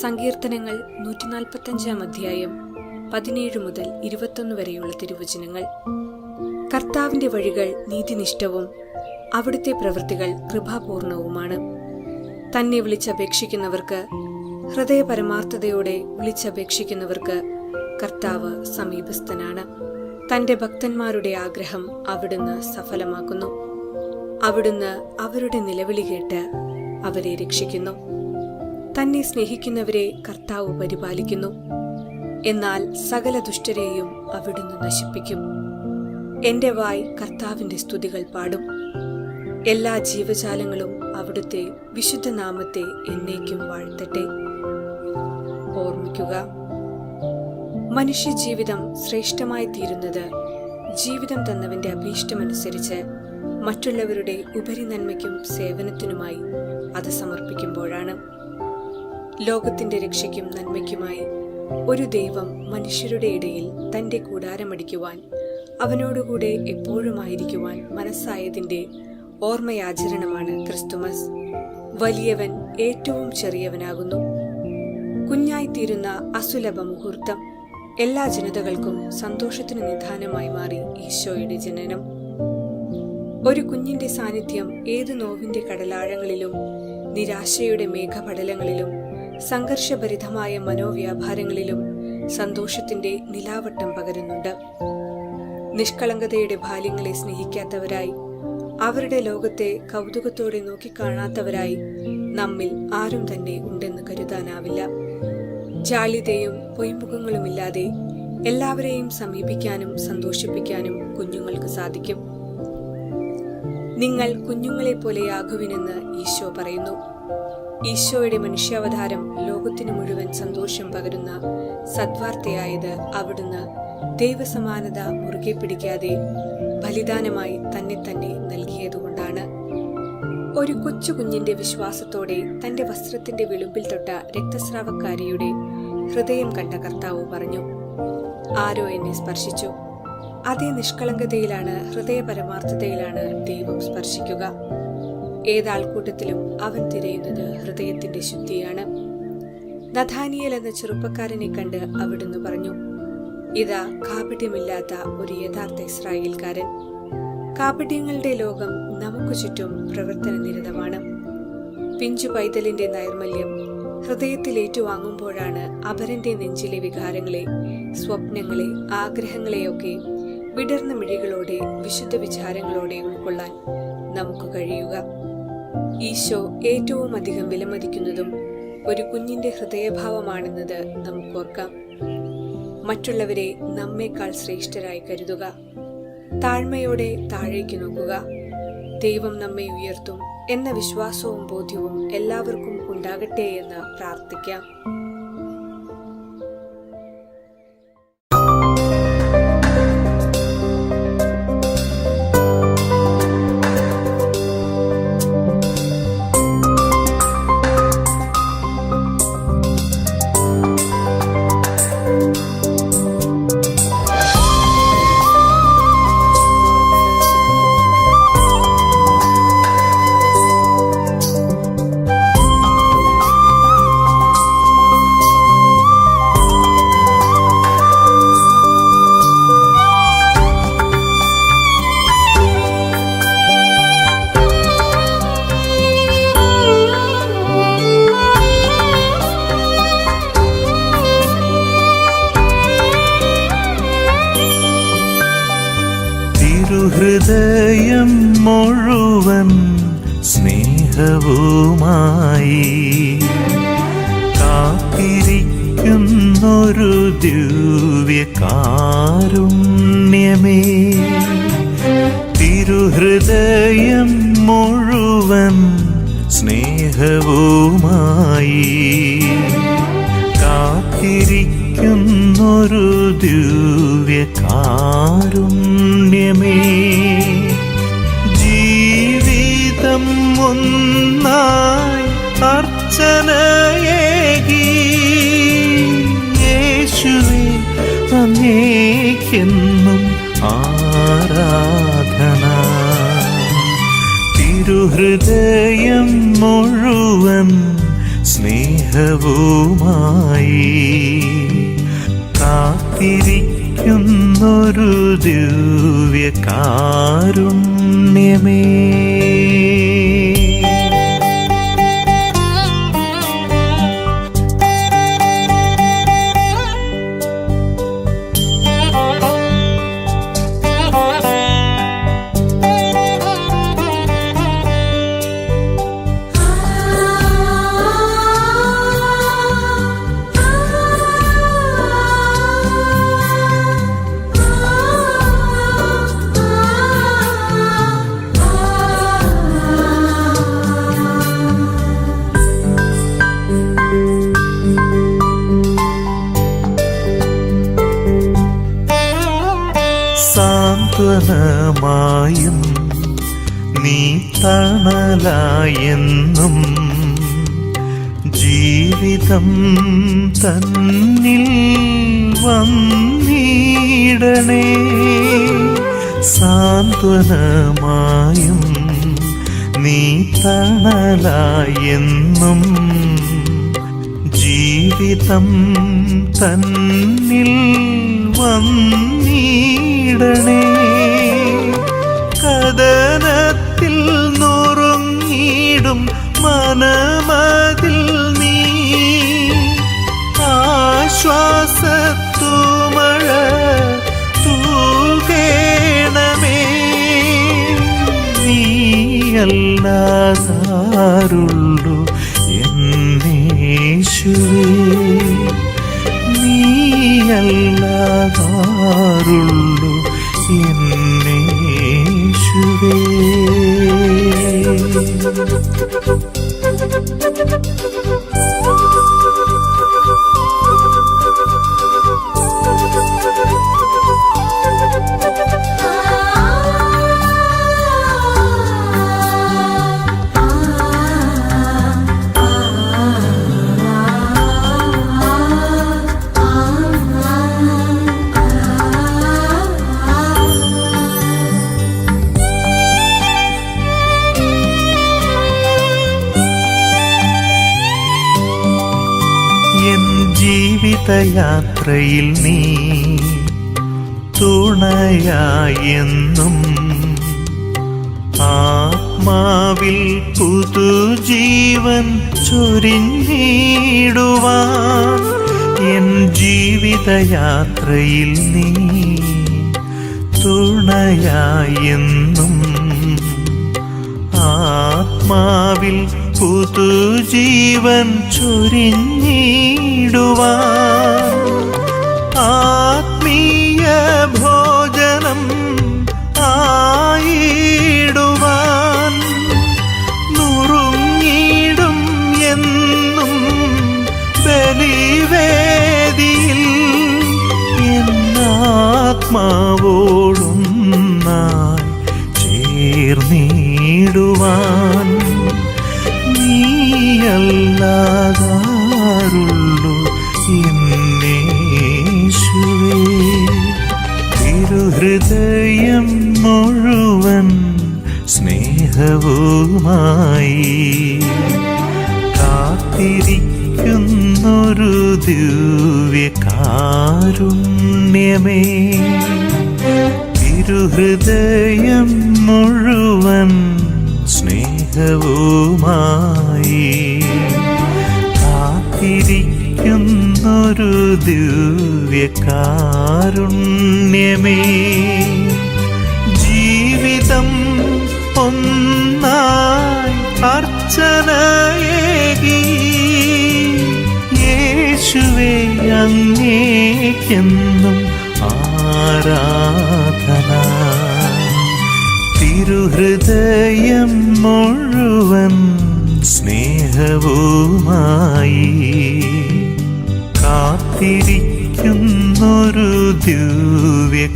സങ്കീർത്തനങ്ങൾ 145 അധ്യായം 17 മുതൽ 21 വരെയുള്ള തിരുവചനങ്ങൾ. കർത്താവിന്റെ വഴികൾ നീതിനിഷ്ഠവും അവിടുത്തെ പ്രവൃത്തികൾ കൃപാപൂർണവുമാണ്. തന്നെ വിളിച്ചപേക്ഷിക്കുന്നവർക്ക്, ഹൃദയപരമാർത്ഥതയോടെ വിളിച്ചപേക്ഷിക്കുന്നവർക്ക് കർത്താവ് സമീപസ്ഥനാണ്. തന്റെ ഭക്തന്മാരുടെ ആഗ്രഹം അവിടുന്ന് സഫലമാക്കുന്നു. അവിടുന്ന് അവരുടെ നിലവിളി കേട്ട് അവരെ രക്ഷിക്കുന്നു. തന്നെ സ്നേഹിക്കുന്നവരെ കർത്താവ് പരിപാലിക്കുന്നു. എന്നാൽ സകല ദുഷ്ടരെയും അവിടുന്ന് നശിപ്പിക്കും. എന്റെ വായ് കർത്താവിന്റെ സ്തുതികൾ പാടും. എല്ലാ ജീവജാലങ്ങളും അവിടുത്തെ വിശുദ്ധ നാമത്തെ എന്നേക്കും വാഴ്ത്തട്ടെ. ഓർമ്മിക്കുക, മനുഷ്യജീവിതം ശ്രേഷ്ഠമായി തീരുന്നത് ജീവിതം തന്നവന്റെ അഭീഷ്ടമനുസരിച്ച് മറ്റുള്ളവരുടെ ഉപരിനന്മയ്ക്കും സേവനത്തിനുമായി അത് സമർപ്പിക്കുമ്പോഴാണ്. ലോകത്തിന്റെ രക്ഷയ്ക്കും നന്മയ്ക്കുമായി ഒരു ദൈവം മനുഷ്യരുടെ ഇടയിൽ തന്റെ കൂടാരമടിക്കുവാൻ, അവനോടുകൂടെ എപ്പോഴുമായിരിക്കുവാൻ മനസ്സായതിന്റെ ഓർമ്മയാചരണമാണ് ക്രിസ്തുമസ്. വലിയവൻ ഏറ്റവും ചെറിയവനാകുന്നു. കുഞ്ഞായിത്തീരുന്ന അസുലഭ മുഹൂർത്തം എല്ലാ ജനതകൾക്കും സന്തോഷത്തിന് നിദാനമായി മാറി ഈശോയുടെ ജനനം. ഒരു കുഞ്ഞിന്റെ സാന്നിധ്യം ഏത് നോവിന്റെ കടലാഴങ്ങളിലും നിരാശയുടെ മേഘപടലങ്ങളിലും സംഘർഷഭരിതമായ മനോവ്യാപാരങ്ങളിലും സന്തോഷത്തിന്റെ നിലാവട്ടം പകരുന്നുണ്ട്. നിഷ്കളങ്കതയുടെ ബാല്യങ്ങളെ സ്നേഹിക്കാത്തവരായി, അവരുടെ ലോകത്തെ കൗതുകത്തോടെ നോക്കിക്കാണാത്തവരായി നമ്മിൽ ആരും തന്നെ ഉണ്ടെന്ന് കരുതാനാവില്ല. ജാള്യതയും പൊയ്മുഖങ്ങളുമില്ലാതെ എല്ലാവരെയും സമീപിക്കാനും സന്തോഷിപ്പിക്കാനും കുഞ്ഞുങ്ങൾക്ക് സാധിക്കും. നിങ്ങൾ കുഞ്ഞുങ്ങളെ പോലെയാകുവിനെന്ന് ഈശോ പറയുന്നു. ഈശോയുടെ മനുഷ്യാവതാരം ലോകത്തിനു മുഴുവൻ സന്തോഷം പകരുന്ന സദ്വാർത്തയായത് അവിടുന്ന് ദൈവസമാനത മുറുകെ പിടിക്കാതെ ബലിദാനമായി തന്നെ നൽകിയതുകൊണ്ടാണ്. ഒരു കൊച്ചു കുഞ്ഞിന്റെ വിശ്വാസത്തോടെ തന്റെ വസ്ത്രത്തിന്റെ വിളുമ്പിൽ തൊട്ട രക്തസ്രാവക്കാരിയുടെ ഹൃദയം കണ്ട കർത്താവ് പറഞ്ഞു, ആരോ എന്നെ സ്പർശിച്ചു. അതേ നിഷ്കളങ്കതയിലാണ്, ഹൃദയപരമാർത്ഥതയിലാണ് ദൈവം സ്പർശിക്കുക. ഏതാൾക്കൂട്ടത്തിലും അവൻ തിരയുന്നത് ഹൃദയത്തിന്റെ ശുദ്ധിയാണ്. നഥാനിയേൽ എന്ന ചെറുപ്പക്കാരനെ കണ്ട് അവിടുന്ന് പറഞ്ഞു, ഇതാ കാപട്യമില്ലാത്ത ഒരു യഥാർത്ഥ ഇസ്രായേൽക്കാരൻ. കാപട്യങ്ങളുടെ ലോകം നമുക്ക് ചുറ്റും പ്രവർത്തന നിരതമാണ്. പിഞ്ചു പൈതലിന്റെ നൈർമല്യം ഹൃദയത്തിൽ ഏറ്റുവാങ്ങുമ്പോഴാണ് അപരന്റെ നെഞ്ചിലെ വികാരങ്ങളെ, സ്വപ്നങ്ങളെ, ആഗ്രഹങ്ങളെയൊക്കെ വിടർന്ന മിഴികളോടെ, വിശുദ്ധ വിചാരങ്ങളോടെ ഉൾക്കൊള്ളാൻ നമുക്ക് കഴിയുക. ഈശോ ഏറ്റവും അധികം വിലമതിക്കുന്നതും ഒരു കുഞ്ഞിന്റെ ഹൃദയഭാവമാണെന്നത് നമുക്കോർക്കാം. മറ്റുള്ളവരെ നമ്മേക്കാൾ ശ്രേഷ്ഠരായി കരുതുക. താഴ്മയോടെ താഴേക്ക് നോക്കുക. ദൈവം നമ്മെ ഉയർത്തും എന്ന വിശ്വാസവും ബോധ്യവും എല്ലാവർക്കും ഉണ്ടാകട്ടെ എന്ന് പ്രാർത്ഥിക്കാം. ഹൃദയം മുഴുവൻ സ്നേഹവുമായി കാത്തിരിക്കുന്നൊരു ദിവ്യകാരുണ്യമേ, തിരുഹൃദയം മുഴുവൻ സ്നേഹവുമായി കാത്തിരിക്കുന്നൊരു ദിവ്യകാരുണ്യമേ, ജീവിതം ഒന്നായി അർച്ചനയേകി യേശുവേ അങ്ങേക്കെന്നും ആരാധന. തിരുഹൃദയം മുഴുവൻ സ്നേഹവുമായി കാത്തിരിക്കുന്നൊരു ദിവ്യകാരുണ്യമേ. സാന്ത്വനമായും നീ തണലായെന്നും ജീവിതം തന്നിൽ വന്നിടണേ. സാന്ത്വനമായും നീ തണലായെന്നും ജീവിതം തന്നിൽ വന്നിടണേ. കദനത്തിൽ നുറുങ്ങിടും മനമതിൽ നീ ആശ്വാസത്തുമഴ തൂകേണമേ. നീയല്ലാതാരുള്ളു എന്നേശുവേ, നീയല്ലാതാരുള്ളു എന്നേശുവേ. എൻ ജീവിതയാത്രയിൽ നീ തുണയായെന്നും ആത്മാവിൽ പുതുജീവൻ ചൊരിഞ്ഞിടുവാൻ. എൻ ജീവിതയാത്രയിൽ നീ തുണയായെന്നും ആത്മാവിൽ പുതുജീവൻ ചൊരിഞ്ഞിടുവാൻ. ആത്മീയ ഭോജനം ആയിടുവാൻ നുറുങ്ങിടും എന്നും ബലിവേദിയിൽ എന്നാത്മാവോടൊന്നായി ചേർന്നിടുവാൻ. നീയല്ലാതാരുള്ളു എന്നേശുവേ. തിരുഹൃദയം മുഴുവൻ സ്നേഹവുമായി കാത്തിരിക്കുന്നൊരു ദിവ്യകാരുണ്യമേ. തിരുഹൃദയം മുഴുവൻ സ്നേഹവുമായി കാത്തിരിക്കുന്നൊരു ദിവ്യകാരുണ്യമേ. ജീവിതം ഒന്നായി അർച്ചനയേകി യേശുവേ അങ്ങേക്കെന്നും ആരാധന. തിരുഹൃദയം മുഴുവൻ സ്നേഹവുമായി കാത്തിരിക്കുന്നൊരു ദിവ്യകാരുണ്യമേ.